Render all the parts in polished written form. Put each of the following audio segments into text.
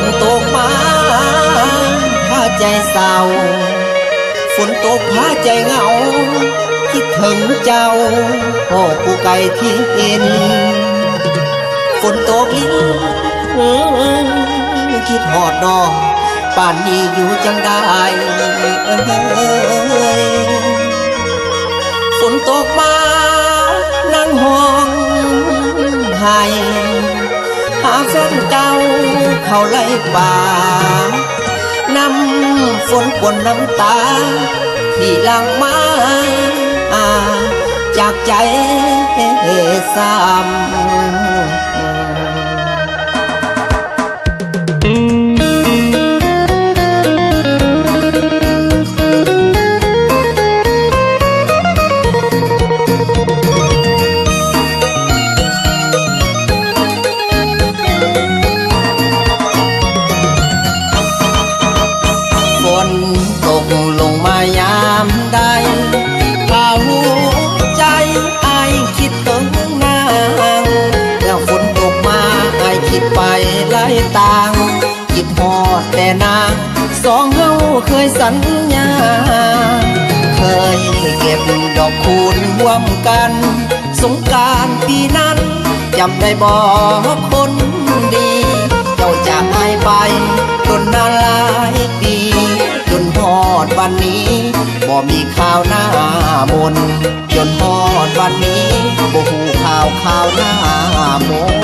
นตกมาพาใจเศร้าฝนตกพาใจเหงาคิดถึงเจ้าพ่อผู้ไกลที่เห็นฝนตกลิ้นคิดหอดดอกป่านนี้อยู่จังได้ฝนตกมานั่งห้องไห้หาแฟนเก่าเขาไล่ป่านำฝนปนน้ำตาที่หลั่งมาจากใจซ้ำฝนตกลงมายามใดข้าหัวใจอายคิดถึงนางเมื่อฝนตกมาอายคิดไปหลายต่างคิดฮอดแต่นางสองเฮาเคยสัญญาเคยเก็บดอกคูณร่วมกันสงกรานต์ปีนั้นจำได้บ่คนดีเจ้าจากอายไปจนนานหลายปีจนฮอดวันนี้บ่มีข่าวหน้ามนจนฮอดวันนี้บ่ฮู้ข่าวหน้ามน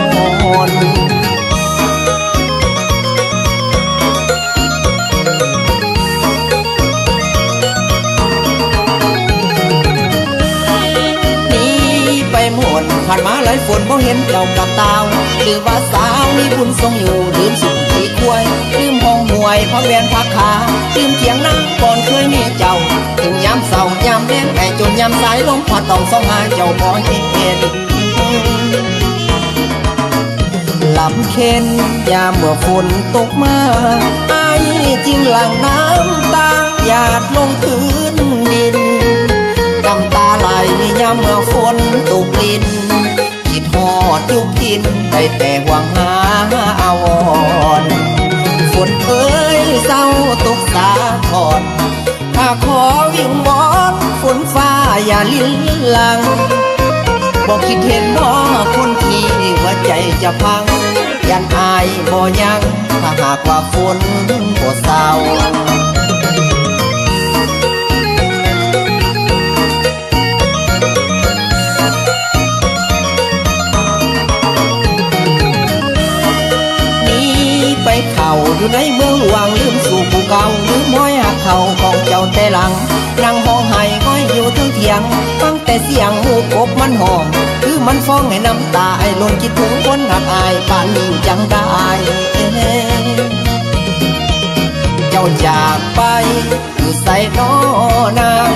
หมดผ่านมาหลายฝนบ่เห็นเจ้ากับตาวหรือว่าสาวมีบุญทรงอยู่ลืมสุขที่ควยลืมห้องมวยพักแวนพักขาลืมเถียงนั่งก่อนเคยมีเจ้าถึงยามเศร้ายามแดงแต่จนยามสายลมพัดต้องส่องหาเจ้าบ่เห็นลำเค็นยามเมื่อฝนตกมาอายจึงหลั่งน้ำตาหยาดลงพื้นดินน้ำตาไหลยามเมื่อฝนตกลิ้นคิดฮอดทุกทินได้แต่หวังหาอาวรฝนเอ้ยเศร้าตกสาทรข้าขอวิงวอนฝนฟ้าอย่าลิ้นลังบอกคิดเห็นบ่คนที่หัวใจจะพังยันอายบ่ยังถ้าหากว่าฝนบ่เศร้าไปเข่าอยู่ในเมืองหลวงลืมสู่ผู้เก่าลืมห้อยหักเข่าของเจ้าแต่หลังนั่งห้องไห้ก้อยอยู่ทั้งเถียงฟังแต่เสียงหมูกบมันหอมคือมันฟ้องให้น้ำตาไอ้ล้นคิดถึงคนหักอายป่านนี้จังได้เจ้าจากไปอยู่ใส่นอนาง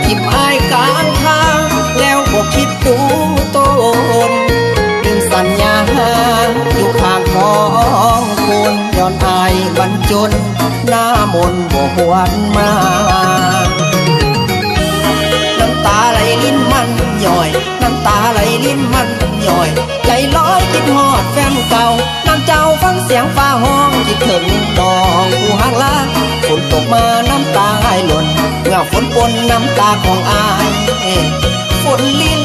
ทิมอายกลางทางแล้วบอกคิดดูตนลืมสัญญาอยู่ข้างของคุณย้อนอายบรรจนหน้ามนบ่หวนมาน้ำตาไหลลิ้นมันย่อยน้ำตาไหลลิ้นมันย่อยใจลอยคิดฮอดแฟนเก่าน้ำเจ้าฟังเสียงฟ้าห้องคิดถึงน้องผู้ห่างลาฝนตกมาน้ำตาไหลหล่นเมื่อฝนปนน้ำตาของอายฝนลิ้น